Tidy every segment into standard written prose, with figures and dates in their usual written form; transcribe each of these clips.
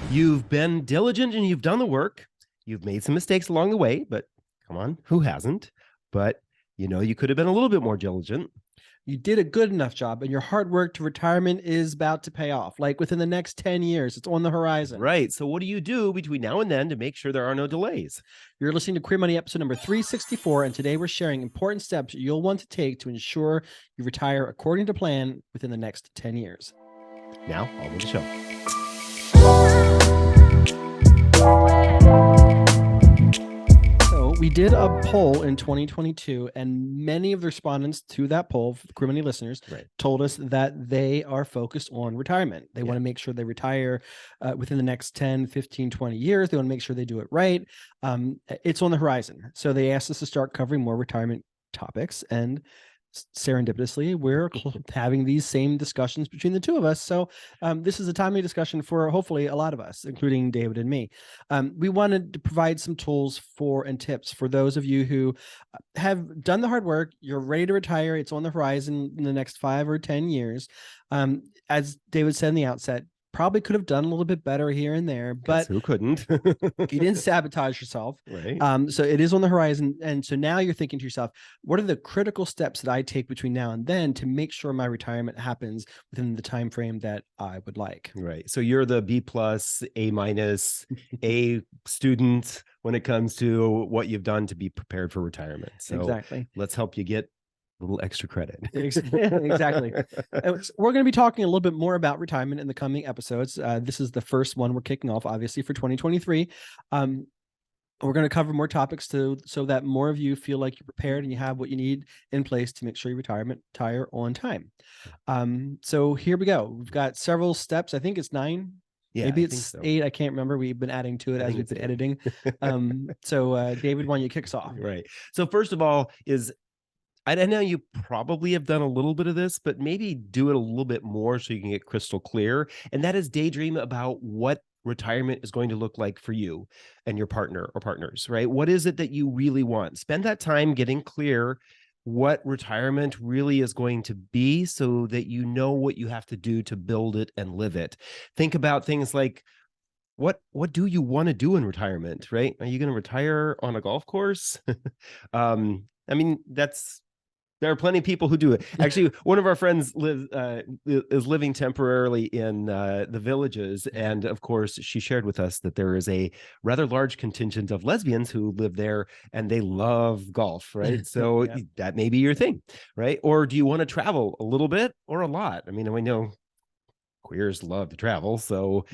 You've been diligent and you've done the work. You've made some mistakes along the way, but come on, who hasn't? But you could have been a little bit more diligent. You did a good enough job, and your hard work to retirement is about to pay off. Like within the next 10 years, it's on the horizon. Right. So what do you do between now and then to make sure there are no delays? You're listening to Queer Money episode number 364, and today we're sharing important steps you'll want to take to ensure you retire according to plan within the next 10 years. Now, on with the show. So we did a poll in 2022, and many of the respondents to that poll, Queer Money listeners, told us that they are focused on retirement. They want to make sure they retire within the next 10, 15, 20 years. They want to make sure they do it right. It's on the horizon. So they asked us to start covering more retirement topics, and serendipitously, we're having these same discussions between the two of us. So this is a timely discussion for hopefully a lot of us, including David and me. We wanted to provide some tools and tips for those of you who have done the hard work. You're ready to retire. It's on the horizon in the next 5 or 10 years. As David said in the outset, probably could have done a little bit better here and there, but who couldn't? You didn't sabotage yourself. Right. So it is on the horizon. And so now you're thinking to yourself, what are the critical steps that I take between now and then to make sure my retirement happens within the time frame that I would like? Right. So you're the B+, A-, A student when it comes to what you've done to be prepared for retirement. So exactly. Let's help you get a little extra credit. Exactly. We're going to be talking a little bit more about retirement in the coming episodes. This is the first one we're kicking off, obviously, for 2023. We're going to cover more topics so that more of you feel like you're prepared and you have what you need in place to make sure you retire on time. So here we go. We've got several steps. I think it's 9. Yeah, maybe it's 8. I can't remember. We've been adding to it as we've been editing. So David, why don't you kick us off? Right. So first of all I know you probably have done a little bit of this, but maybe do it a little bit more so you can get crystal clear. And that is daydream about what retirement is going to look like for you and your partner or partners, right? What is it that you really want? Spend that time getting clear what retirement really is going to be so that you know what you have to do to build it and live it. Think about things like, what do you want to do in retirement, right? Are you going to retire on a golf course? I mean, there are plenty of people who do it. Actually, one of our friends is living temporarily in the Villages. And of course, she shared with us that there is a rather large contingent of lesbians who live there and they love golf, right? So yeah. That may be your thing, right? Or do you want to travel a little bit or a lot? I mean, we know queers love to travel, so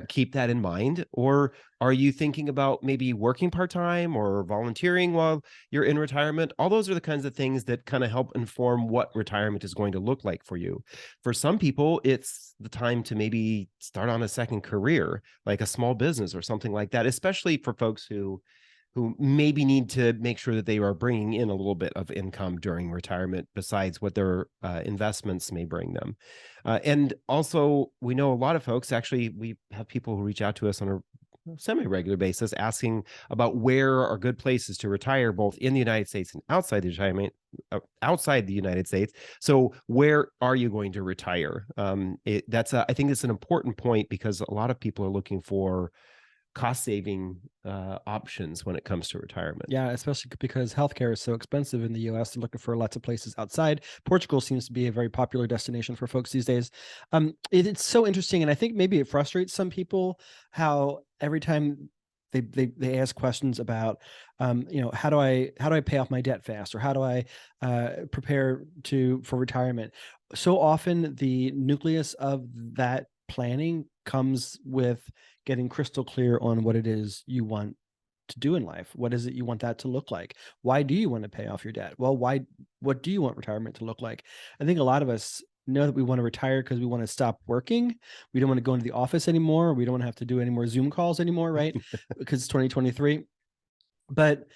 keep that in mind. Or are you thinking about maybe working part-time or volunteering while you're in retirement? All those are the kinds of things that kind of help inform what retirement is going to look like for you. For some people, it's the time to maybe start on a second career, like a small business or something like that, especially for folks who maybe need to make sure that they are bringing in a little bit of income during retirement besides what their investments may bring them. And also, we know a lot of folks, actually, we have people who reach out to us on a semi-regular basis asking about where are good places to retire, both in the United States and outside the United States. So where are you going to retire? I think it's an important point because a lot of people are looking for cost-saving options when it comes to retirement. Yeah, especially because healthcare is so expensive in the U.S. They're looking for lots of places outside. Portugal seems to be a very popular destination for folks these days. It's so interesting, and I think maybe it frustrates some people how every time they ask questions about, how do I pay off my debt fast, or how do I prepare for retirement? So often the nucleus of that planning comes with getting crystal clear on what it is you want to do in life. What is it you want that to look like? Why do you want to pay off your debt? Well, what do you want retirement to look like? I think a lot of us know that we want to retire because we want to stop working. We don't want to go into the office anymore. We don't want to have to do any more Zoom calls anymore, right? Because it's 2023. But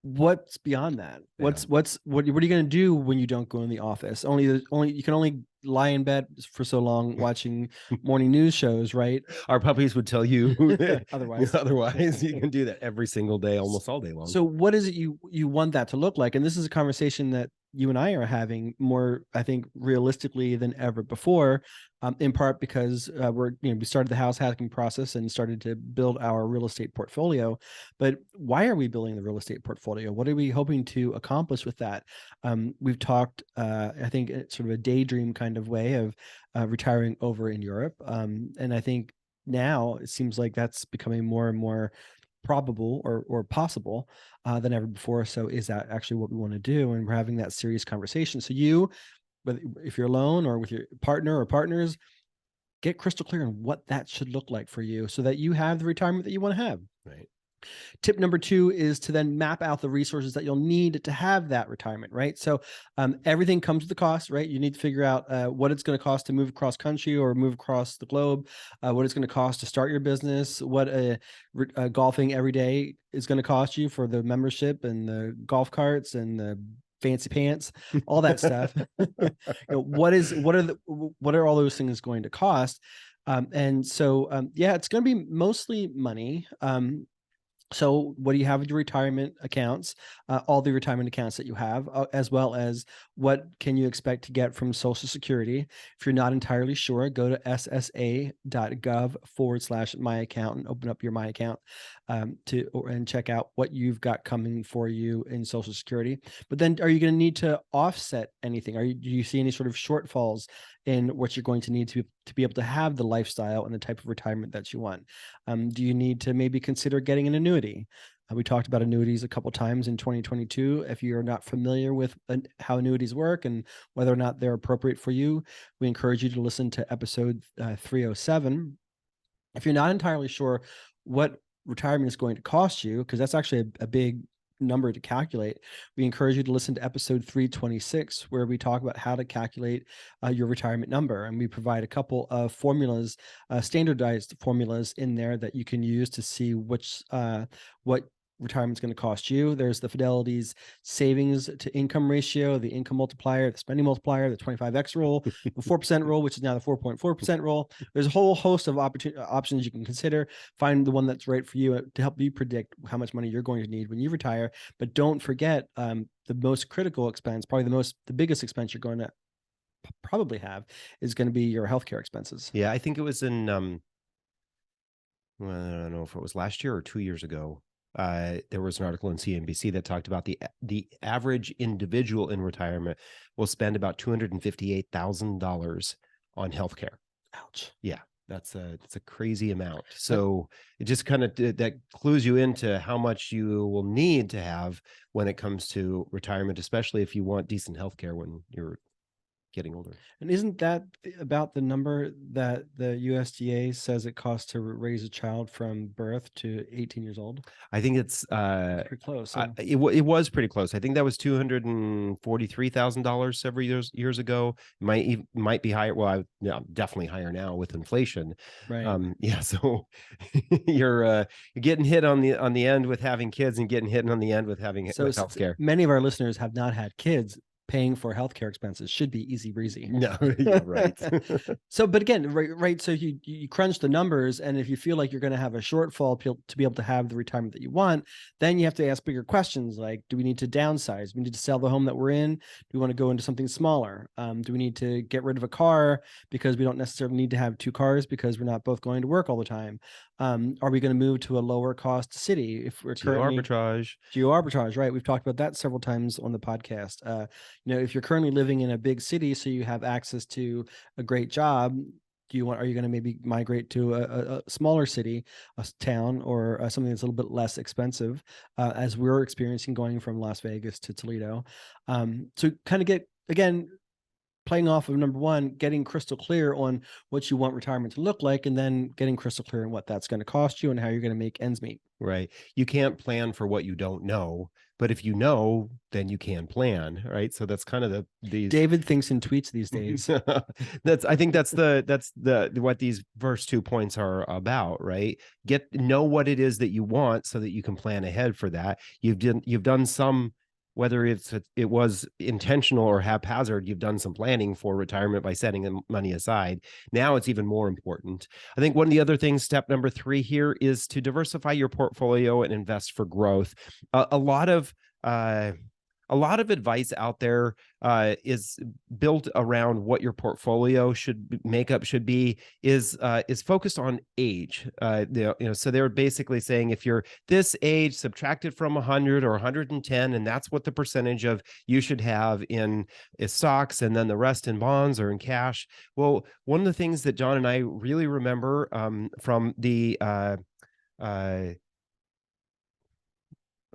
what's beyond that? What are you going to do when you don't go in the office? You can only lie in bed for so long watching morning news shows, right? Our puppies would tell you otherwise you can do that every single day, almost all day long. So what is it you want that to look like? And this is a conversation that you and I are having more, I think, realistically than ever before, in part because we started the house hacking process and started to build our real estate portfolio. But why are we building the real estate portfolio? What are we hoping to accomplish with that? We've talked, I think, sort of a daydream kind of way of retiring over in Europe. And I think now it seems like that's becoming more and more probable or possible than ever before. So is that actually what we want to do? And we're having that serious conversation. So you, whether if you're alone or with your partner or partners, get crystal clear on what that should look like for you so that you have the retirement that you want to have. Right. Tip number 2 is to then map out the resources that you'll need to have that retirement, right? So everything comes with the cost, right? You need to figure out what it's going to cost to move across country or move across the globe, what it's going to cost to start your business, what golfing every day is going to cost you for the membership and the golf carts and the fancy pants, all that stuff. What are all those things going to cost? Yeah, it's going to be mostly money. So what do you have with your retirement accounts, all the retirement accounts that you have, as well as what can you expect to get from Social Security? If you're not entirely sure, go to ssa.gov/my account and open up your my account and check out what you've got coming for you in Social Security. But then are you going to need to offset anything? Do you see any sort of shortfalls in what you're going to need to be able to have the lifestyle and the type of retirement that you want? Do you need to maybe consider getting an annuity? We talked about annuities a couple times in 2022. If you're not familiar with how annuities work and whether or not they're appropriate for you, we encourage you to listen to episode 307. If you're not entirely sure what retirement is going to cost you, because that's actually a big number to calculate, we encourage you to listen to episode 326, where we talk about how to calculate your retirement number. And we provide a couple of formulas, standardized formulas in there that you can use to see what retirement's going to cost you. There's the Fidelity's savings to income ratio, the income multiplier, the spending multiplier, the 25X rule, the 4% rule, which is now the 4.4% rule. There's a whole host of options you can consider. Find the one that's right for you to help you predict how much money you're going to need when you retire. But don't forget the most critical expense, probably the biggest expense you're going to probably have is going to be your healthcare expenses. Yeah, I think it was in well, I don't know if it was last year or 2 years ago. There was an article in CNBC that talked about the average individual in retirement will spend about $258,000 on healthcare. Ouch. Yeah, it's a crazy amount. So it just kind of that clues you into how much you will need to have when it comes to retirement, especially if you want decent healthcare when you're getting older. And isn't that about the number that the USDA says it costs to raise a child from birth to 18 years old? I think it's Pretty close. it was pretty close. I think that was $243,000 several years ago. Might be higher. Well, definitely higher now with inflation. Right. Yeah. So you're getting hit on the end with having kids and getting hit on the end with having So healthcare. many of our listeners have not had kids. Paying for healthcare expenses should be easy breezy. No, yeah, right. So, but again, right. So you crunch the numbers, and if you feel like you're going to have a shortfall to be able to have the retirement that you want, then you have to ask bigger questions like, do we need to downsize? Do we need to sell the home that we're in? Do we want to go into something smaller? Do we need to get rid of a car because we don't necessarily need to have two cars because we're not both going to work all the time? Are we going to move to a lower cost city if we're currently geo arbitrage? Right. We've talked about that several times on the podcast. If you're currently living in a big city, so you have access to a great job, are you going to maybe migrate to a smaller city, a town, or something that's a little bit less expensive, as we're experiencing going from Las Vegas to Toledo? So kind of get, again, playing off of number one, getting crystal clear on what you want retirement to look like, and then getting crystal clear on what that's going to cost you and how you're going to make ends meet. Right. You can't plan for what you don't know, but if you know, then you can plan. Right. So that's kind of these David thinks in tweets these days. I think that's what these first 2 points are about, right? Know what it is that you want so that you can plan ahead for that. You've done some, whether it was intentional or haphazard, you've done some planning for retirement by setting money aside. Now it's even more important. I think one of the other things, step number 3 here, is to diversify your portfolio and invest for growth. A lot of a lot of advice out there is built around what your portfolio makeup should be, is focused on age. So they're basically saying if you're this age, subtract it from 100 or 110, and that's what the percentage of you should have in is stocks, and then the rest in bonds or in cash. Well, one of the things that John and I really remember from the uh,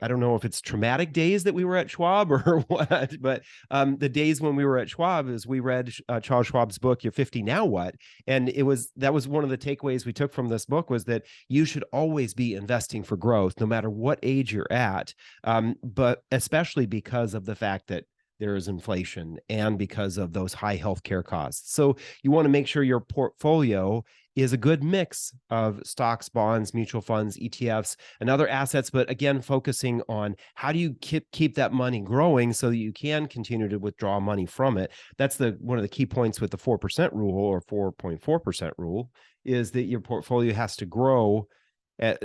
I don't know if it's traumatic days that we were at Schwab or what, but the days when we were at Schwab is we read Charles Schwab's book, You're 50, Now What? And that was one of the takeaways we took from this book, was that you should always be investing for growth, no matter what age you're at. But especially because of the fact that there is inflation and because of those high healthcare costs. So you want to make sure your portfolio is a good mix of stocks, bonds, mutual funds, ETFs, and other assets. But again, focusing on how do you keep that money growing so that you can continue to withdraw money from it. That's one of the key points with the 4% rule, or 4.4% rule, is that your portfolio has to grow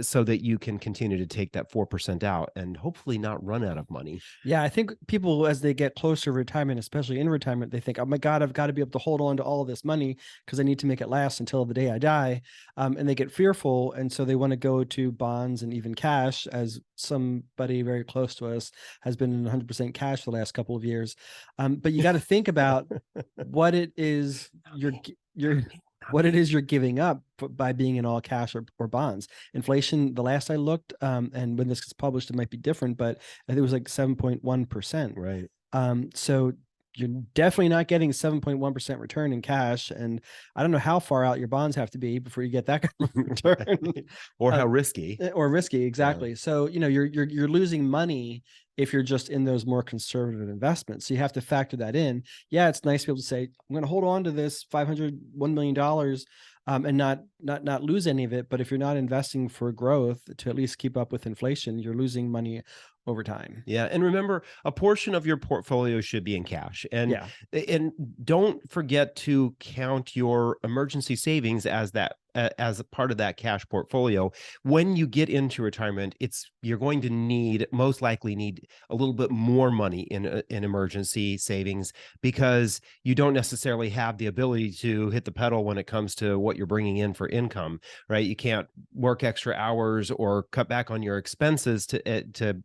so that you can continue to take that 4% out and hopefully not run out of money. Yeah, I think people, as they get closer to retirement, especially in retirement, they think, "Oh my God, I've got to be able to hold on to all of this money because I need to make it last until the day I die," and they get fearful, and so they want to go to bonds and even cash. As somebody very close to us has been in 100% cash for the last couple of years, but you got to think about what it is you're what it is you're giving up by being in all cash or bonds. Inflation, the last I looked, and when this gets published, it might be different, but I think it was like 7.1%. Right. So you're definitely not getting 7.1% return in cash. And I don't know how far out your bonds have to be before you get that kind of return. Or how risky. Or risky, exactly. So, you're losing money if you're just in those more conservative investments. So you have to factor that in. Yeah, it's nice to be able to say, I'm going to hold on to this $1 million, and not lose any of it. But if you're not investing for growth to at least keep up with inflation, you're losing money over time. Yeah, and remember, a portion of your portfolio should be in cash, and Yeah. don't forget to count your emergency savings as as a part of that cash portfolio. When you get into retirement, you're going to most likely need a little bit more money in emergency savings, because you don't necessarily have the ability to hit the pedal when it comes to what you're bringing in for income, right? You can't work extra hours or cut back on your expenses to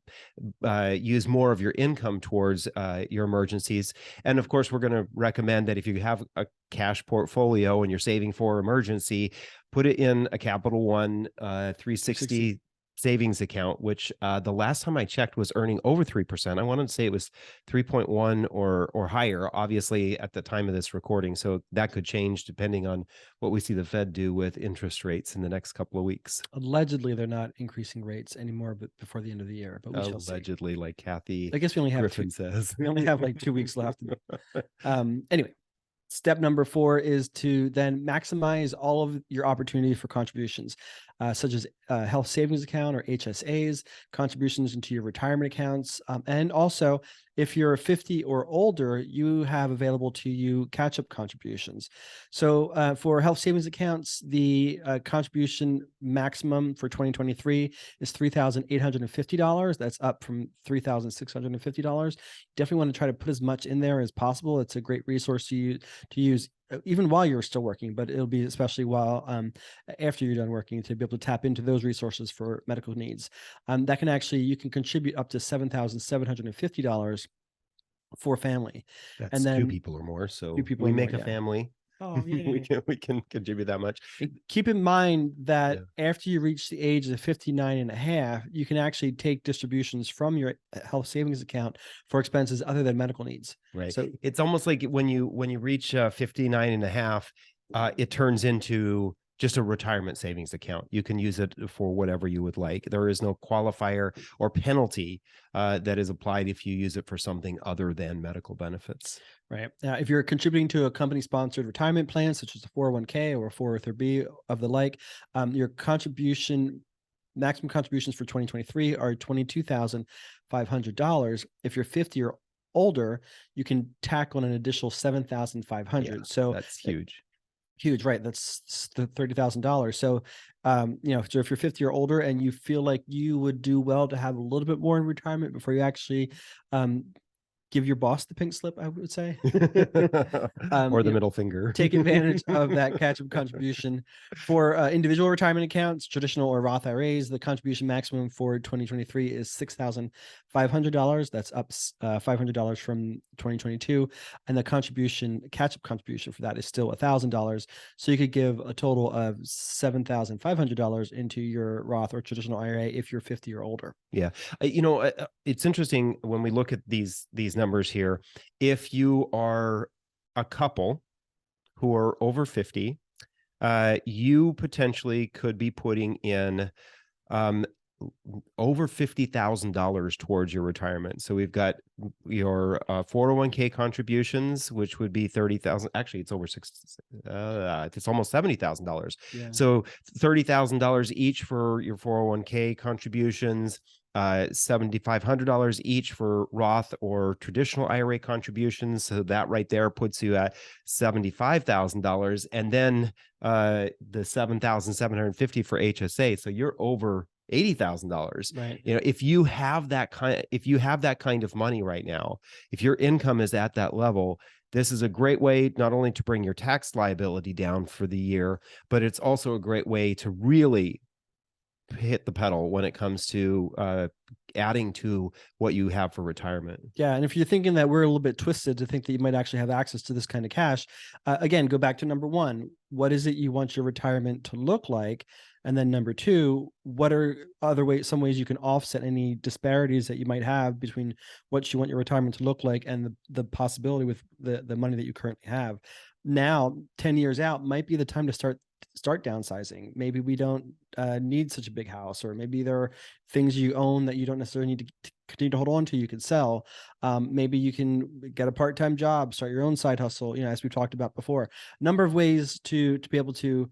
use more of your income towards your emergencies. And of course, we're going to recommend that if you have a cash portfolio and you're saving for emergency, put it in a Capital One 360 savings account, which the last time I checked was earning over 3%. I wanted to say it was 3.1 or higher, obviously, at the time of this recording. So that could change depending on what we see the Fed do with interest rates in the next couple of weeks. Allegedly, they're not increasing rates anymore, but before the end of the year. But we shall see. Allegedly, like Kathy I guess we only have Griffin says. we only have like 2 weeks left. Anyway, step number 4 is to then maximize all of your opportunity for contributions, such as health savings account or HSAs, contributions into your retirement accounts, and also if you're 50 or older, you have available to you catch-up contributions. So for health savings accounts, the contribution maximum for 2023 is $3,850. That's up from $3,650. Definitely want to try to put as much in there as possible. It's a great resource to use even while you're still working, but it'll be especially while after you're done working, to be able to tap into those resources for medical needs. You can contribute up to $7,750 for family. That's And then 2 people or more. So 2 people we or more, make a yeah. family. Oh, we yeah. can contribute that much. Keep in mind that Yeah. after you reach the age of 59 and a half, you can actually take distributions from your health savings account for expenses other than medical needs. Right. So It's almost like when you reach 59 and a half, it turns into just a retirement savings account. You can use it for whatever you would like. There is no qualifier or penalty that is applied if you use it for something other than medical benefits. right. If you're contributing to a company-sponsored retirement plan, such as a 401k or a 403b of the like, your maximum contributions for 2023 are $22,500. If you're 50 or older, you can tack on an additional $7,500. Yeah, so that's huge. Huge, right? That's the $30,000. So, so if you're 50 or older and you feel like you would do well to have a little bit more in retirement before you actually Give your boss the pink slip, I would say. Or the You know, middle finger. take advantage of that catch-up contribution for individual retirement accounts, traditional or Roth IRAs. The contribution maximum for 2023 is $6,500. That's up $500 from 2022, and the catch-up contribution for that is still $1,000. So you could give a total of $7,500 into your Roth or traditional IRA if you're 50 or older. Yeah. It's interesting when we look at these numbers here. If you are a couple who are over 50, you potentially could be putting in um, over $50,000 towards your retirement. So we've got your 401k contributions, which would be 30,000. Actually, it's over it's almost $70,000. Yeah. So $30,000 each for your 401k contributions. $7,500 each for Roth or traditional IRA contributions. So that right there puts you at $75,000, and then the 7,750 for HSA. So you're over $80,000. Right. If you have that kind of money right now, if your income is at that level, this is a great way not only to bring your tax liability down for the year, but it's also a great way to really hit the pedal when it comes to adding to what you have for retirement. Yeah, and if you're thinking that we're a little bit twisted to think that you might actually have access to this kind of cash, again, go back to number one. What is it you want your retirement to look like? And then number two, what are some ways you can offset any disparities that you might have between what you want your retirement to look like and the possibility with the money that you currently have? Now, 10 years out might be the time to start downsizing. Maybe we don't need such a big house, or maybe there are things you own that you don't necessarily need to continue to hold on to. You could sell. Maybe you can get a part-time job, start your own side hustle. As we talked about before, number of ways to be able to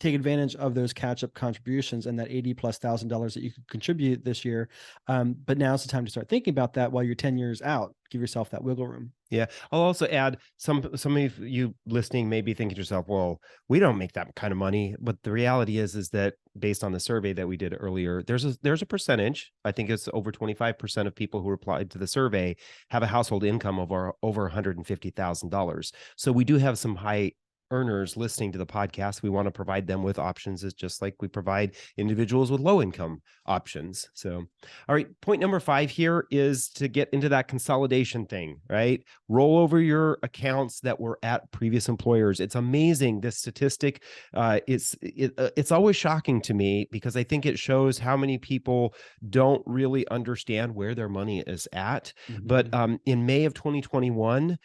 take advantage of those catch-up contributions and that $80,000+ that you could contribute this year. But now's the time to start thinking about that while you're 10 years out. Give yourself that wiggle room. Yeah. I'll also add, some of you listening may be thinking to yourself, well, we don't make that kind of money. But the reality is that based on the survey that we did earlier, there's a percentage, I think it's over 25% of people who replied to the survey have a household income of over $150,000. So we do have some high earners listening to the podcast. We want to provide them with options, is just like we provide individuals with low income options. So, all right, point number 5 here is to get into that consolidation thing, right? Roll over your accounts that were at previous employers. It's amazing, this statistic. It's always shocking to me because I think it shows how many people don't really understand where their money is at. Mm-hmm. But in May of 2021,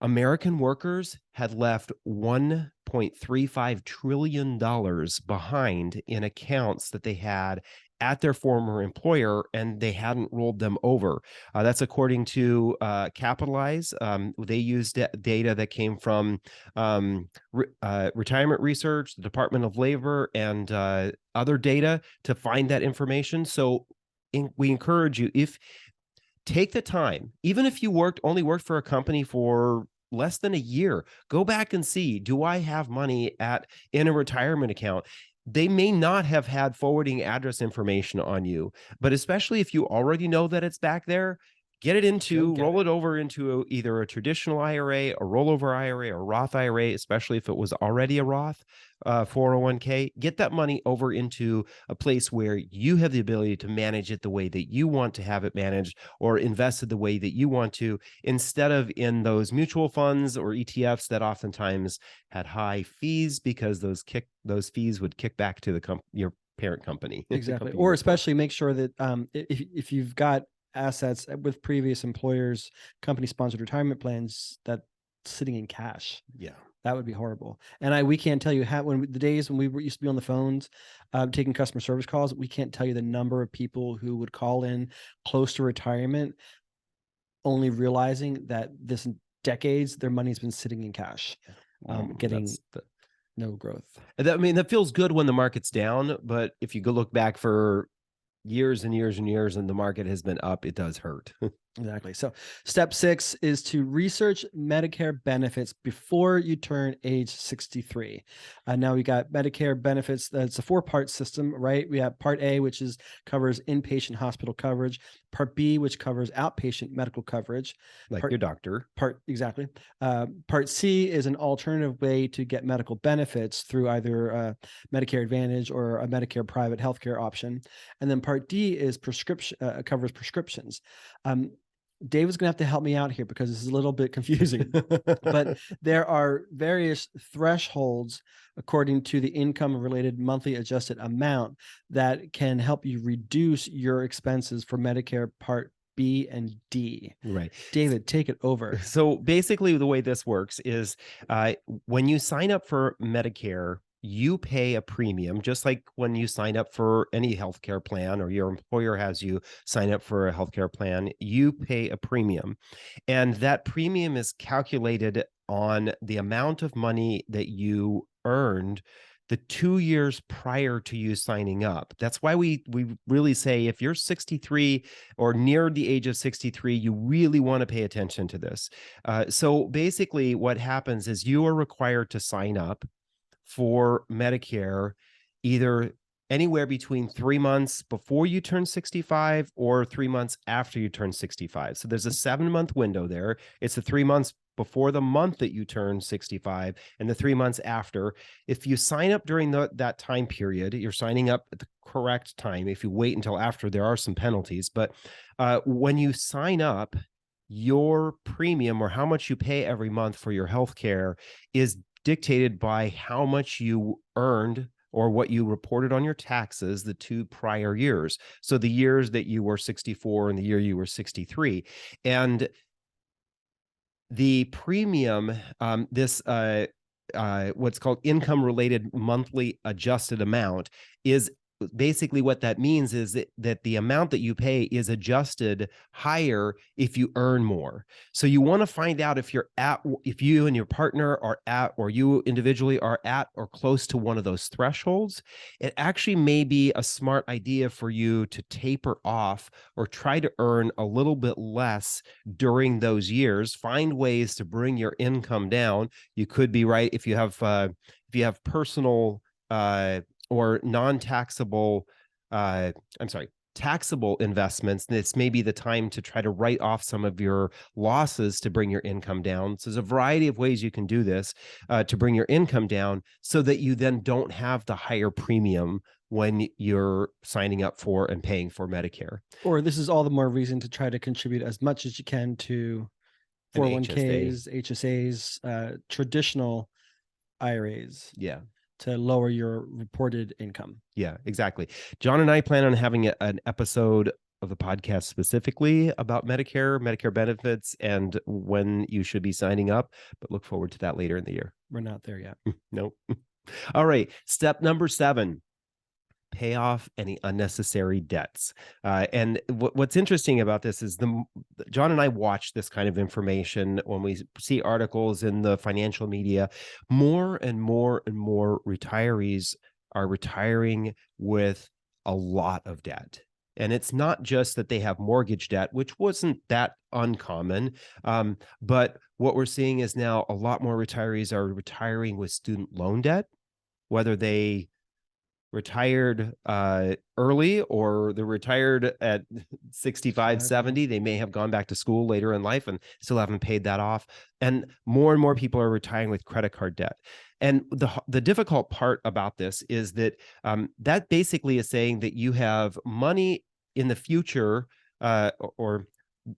American workers had left $1.35 trillion behind in accounts that they had at their former employer, and they hadn't rolled them over. That's according to Capitalize. They used data that came from retirement research, the Department of Labor, and other data to find that information. So we encourage you, take the time, even if you only worked for a company for less than a year, go back and see, do I have money in a retirement account? They may not have had forwarding address information on you, but especially if you already know that it's back there, roll it over into either a traditional IRA, a rollover IRA, or Roth IRA, especially if it was already a Roth 401k. Get that money over into a place where you have the ability to manage it the way that you want to have it managed, or invested the way that you want to, instead of in those mutual funds or ETFs that oftentimes had high fees, because those fees would kick back to your parent company. Exactly. Or especially make sure that if you've got assets with previous employers, company sponsored retirement plans, that sitting in cash. Yeah, that would be horrible. And we can't tell you the days when we used to be on the phones taking customer service calls, we can't tell you the number of people who would call in close to retirement only realizing that this decades their money's been sitting in cash, getting no growth. That feels good when the market's down, but if you go look back for years and years and years and the market has been up, it does hurt. Exactly. So step 6 is to research Medicare benefits before you turn age 63. Now we got Medicare benefits. That's a 4-part system, right? We have part A, which covers inpatient hospital coverage. Part B, which covers outpatient medical coverage. Like Part your doctor. Exactly. Part C is an alternative way to get medical benefits through either Medicare Advantage or a Medicare private healthcare option. And then Part D is prescription, covers prescriptions. David's going to have to help me out here because this is a little bit confusing. But there are various thresholds according to the income related monthly adjusted amount that can help you reduce your expenses for Medicare Part B and D. Right. David, take it over. So basically, the way this works is when you sign up for Medicare, you pay a premium, just like when you sign up for any healthcare plan or your employer has you sign up for a healthcare plan, you pay a premium. And that premium is calculated on the amount of money that you earned the 2 years prior to you signing up. That's why we really say if you're 63 or near the age of 63, you really want to pay attention to this. So basically, what happens is you are required to sign up for Medicare either anywhere between 3 months before you turn 65 or 3 months after you turn 65. So there's a 7-month window there. It's the 3 months before the month that you turn 65 and the 3 months after. If you sign up during that time period, you're signing up at the correct time. If you wait until after, there are some penalties. But when you sign up, your premium or how much you pay every month for your health care is dictated by how much you earned or what you reported on your taxes the 2 prior years. So the years that you were 64 and the year you were 63. And the premium, this what's called income related monthly adjusted amount, is basically what that means is that the amount that you pay is adjusted higher if you earn more. So you want to find out if if you and your partner are at, or you individually are at or close to one of those thresholds. It actually may be a smart idea for you to taper off or try to earn a little bit less during those years. Find ways to bring your income down. You could be right if you have personal or non-taxable, taxable investments, this may be the time to try to write off some of your losses to bring your income down. So there's a variety of ways you can do this to bring your income down so that you then don't have the higher premium when you're signing up for and paying for Medicare. Or this is all the more reason to try to contribute as much as you can to 401ks, HSAs, traditional IRAs. Yeah. To lower your reported income. Yeah, exactly. John and I plan on having an episode of the podcast specifically about Medicare benefits, and when you should be signing up, but look forward to that later in the year. We're not there yet. Nope. All right. Step number 7. Pay off any unnecessary debts. And what's interesting about this is John and I watch this kind of information when we see articles in the financial media. More and more and more retirees are retiring with a lot of debt. And it's not just that they have mortgage debt, which wasn't that uncommon. But what we're seeing is now a lot more retirees are retiring with student loan debt, whether they retired early or they're retired at 65, 70. They may have gone back to school later in life and still haven't paid that off. And more people are retiring with credit card debt. And the difficult part about this is that that basically is saying that you have money in the future or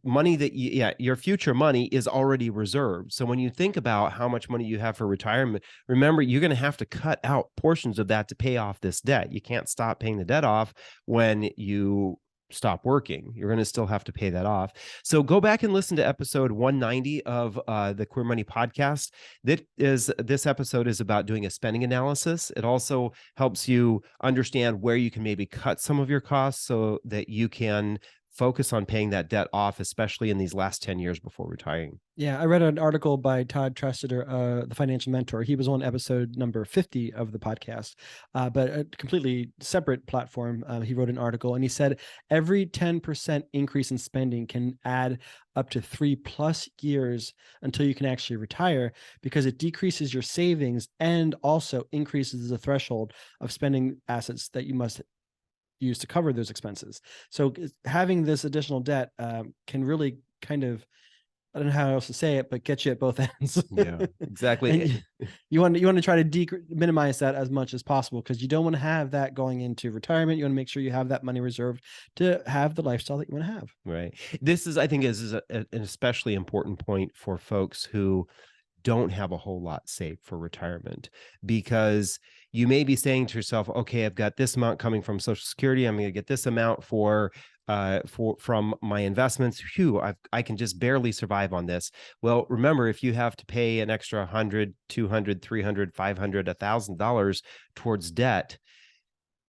money that your future money is already reserved. So when you think about how much money you have for retirement, remember, you're going to have to cut out portions of that to pay off this debt. You can't stop paying the debt off when you stop working. You're going to still have to pay that off. So go back and listen to episode 190 of the Queer Money podcast. This episode is about doing a spending analysis. It also helps you understand where you can maybe cut some of your costs so that you can focus on paying that debt off, especially in these last 10 years before retiring. Yeah, I read an article by Todd Tressiter, the financial mentor. He was on episode number 50 of the podcast, but a completely separate platform. He wrote an article and he said every 10% increase in spending can add up to 3+ years until you can actually retire, because it decreases your savings and also increases the threshold of spending assets that you must use to cover those expenses. So having this additional debt can really kind of, I don't know how else to say it, but get you at both ends. Yeah, exactly. And you want to try to minimize that as much as possible, because you don't want to have that going into retirement. You want to make sure you have that money reserved to have the lifestyle that you want to have. Right. This is, I think, an especially important point for folks who don't have a whole lot saved for retirement, because you may be saying to yourself, okay, I've got this amount coming from Social Security. I'm going to get this amount from my investments. Phew, I can just barely survive on this. Well, remember, if you have to pay an extra 100, 200, 300, 500, $1,000 towards debt,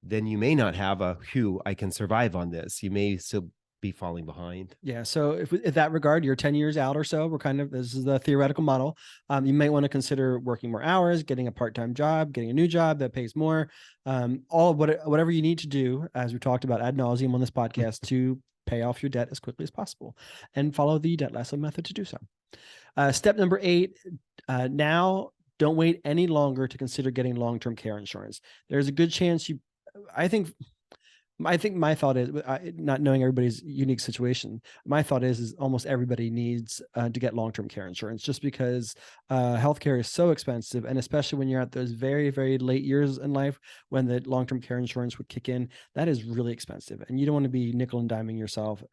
then you may not have a, phew, I can survive on this. You may still be falling behind. Yeah. So if that regard, you're 10 years out or so, this is the theoretical model. You might want to consider working more hours, getting a part-time job, getting a new job that pays more, whatever you need to do, as we talked about ad nauseum on this podcast, to pay off your debt as quickly as possible, and follow the debt lasso method to do so. Step number 8, now don't wait any longer to consider getting long-term care insurance. There's a good chance I think my thought is, not knowing everybody's unique situation, my thought is almost everybody needs to get long-term care insurance, just because healthcare is so expensive. And especially when you're at those very, very late years in life, when the long-term care insurance would kick in, that is really expensive. And you don't want to be nickel and diming yourself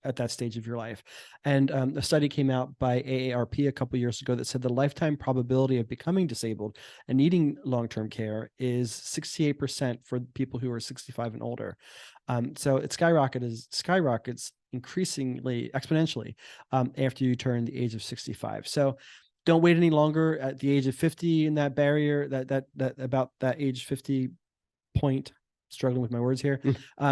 at that stage of your life. And a study came out by AARP a couple of years ago that said the lifetime probability of becoming disabled and needing long-term care is 68% for people who are 65 and older. So it skyrockets increasingly exponentially after you turn the age of 65. So don't wait any longer. At the age of 50, in that barrier, that about that age 50 point, struggling with my words here,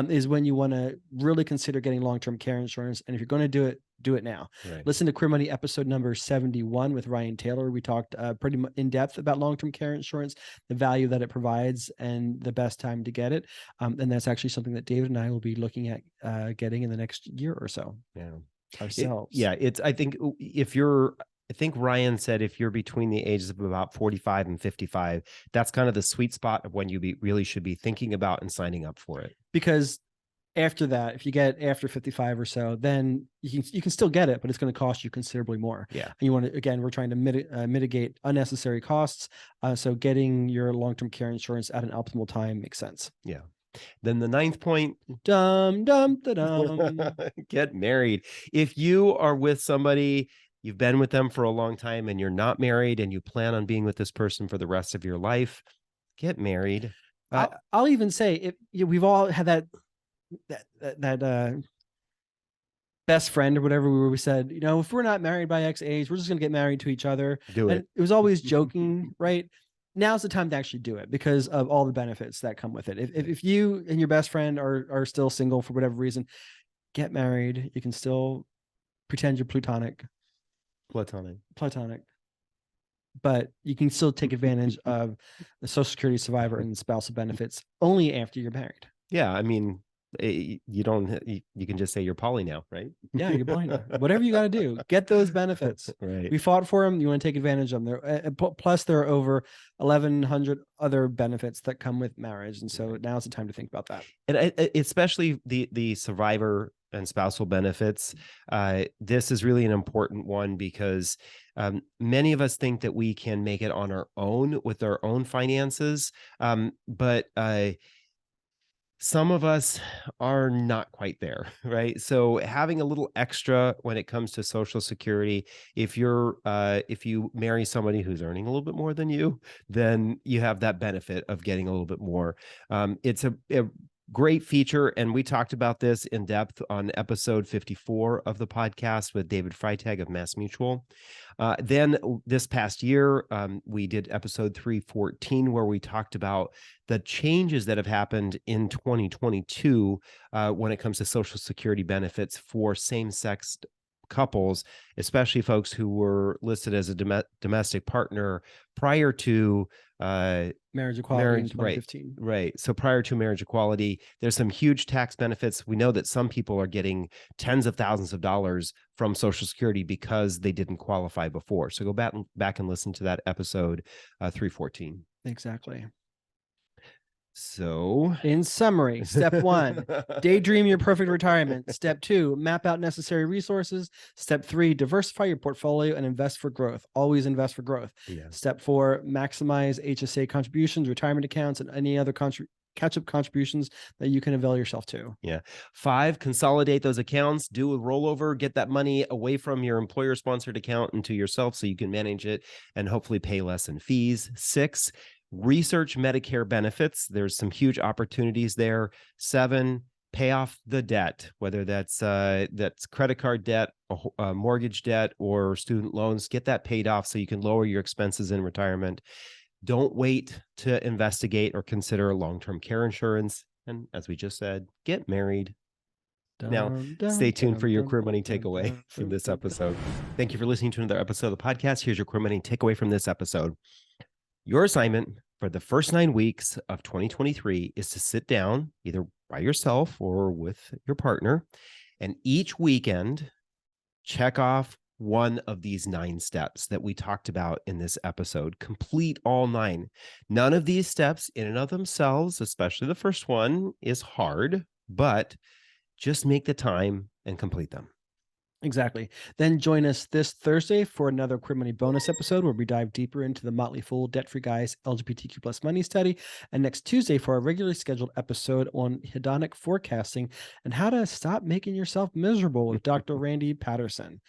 is when you want to really consider getting long-term care insurance. And if you're going to do it now. Right. Listen to Queer Money episode number 71 with Ryan Taylor. We talked pretty in depth about long-term care insurance, the value that it provides, and the best time to get it. And that's actually something that David and I will be looking at getting in the next year or so. Yeah. Ourselves. I think Ryan said if you're between the ages of about 45 and 55, that's kind of the sweet spot of when you really should be thinking about and signing up for it. Because after that, if you get after 55 or so, then you can still get it, but it's going to cost you considerably more. Yeah. And you want to, again, we're trying to mitigate unnecessary costs. So getting your long-term care insurance at an optimal time makes sense. Yeah. Then the 9th point, get married. If you are with somebody, you've been with them for a long time, and you're not married, and you plan on being with this person for the rest of your life, get married. I'll even say, we've all had that best friend or whatever, where we said, if we're not married by X age, we're just going to get married to each other. And it was always joking, right? Now's the time to actually do it, because of all the benefits that come with it. If you and your best friend are still single for whatever reason, get married. You can still pretend you're platonic, but you can still take advantage of the Social Security survivor and spousal benefits only after you're married. Yeah. I mean, you can just say you're poly now, right? Yeah, you're poly now. Whatever you got to do, get those benefits. Right. We fought for them. You want to take advantage of them. Plus, there are over 1,100 other benefits that come with marriage, and so now's the time to think about that. And especially the survivor and spousal benefits. This is really an important one, because many of us think that we can make it on our own with our own finances, but some of us are not quite there, right? So having a little extra when it comes to Social Security, if you marry somebody who's earning a little bit more than you, then you have that benefit of getting a little bit more. It's a great feature, and we talked about this in depth on episode 54 of the podcast with David Freitag of Mass Mutual. Then this past year, we did episode 314, where we talked about the changes that have happened in 2022 when it comes to Social Security benefits for same-sex couples, especially folks who were listed as a domestic partner prior to marriage equality in 2015. Right. So prior to marriage equality, there's some huge tax benefits. We know that some people are getting tens of thousands of dollars from Social Security because they didn't qualify before. So go back and listen to that episode 314. Exactly. So, In summary, step 1, daydream your perfect retirement. Step 2, map out necessary resources. Step 3, diversify your portfolio and invest for growth. Always invest for growth. Yeah. Step 4, maximize HSA contributions, retirement accounts, and any other catch-up contributions that you can avail yourself to. Yeah. 5, consolidate those accounts, do a rollover, get that money away from your employer sponsored account into yourself so you can manage it and hopefully pay less in fees. 6, research Medicare benefits. There's some huge opportunities there. 7, pay off the debt, whether that's credit card debt, mortgage debt, or student loans. Get that paid off so you can lower your expenses in retirement. Don't wait to investigate or consider long-term care insurance. And as we just said, get married. Now, stay tuned for your Career Money takeaway from this episode. Thank you for listening to another episode of the podcast. Here's your Career Money takeaway from this episode. Your assignment for the first 9 weeks of 2023 is to sit down either by yourself or with your partner, and each weekend, check off one of these 9 steps that we talked about in this episode. Complete all 9. None of these steps in and of themselves, especially the first one, is hard, but just make the time and complete them. Exactly. Then join us this Thursday for another Career Money bonus episode where we dive deeper into the Motley Fool Debt-Free Guys LGBTQ plus money study. And next Tuesday for our regularly scheduled episode on hedonic forecasting and how to stop making yourself miserable with Dr. Randy Patterson.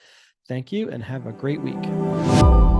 Thank you and have a great week.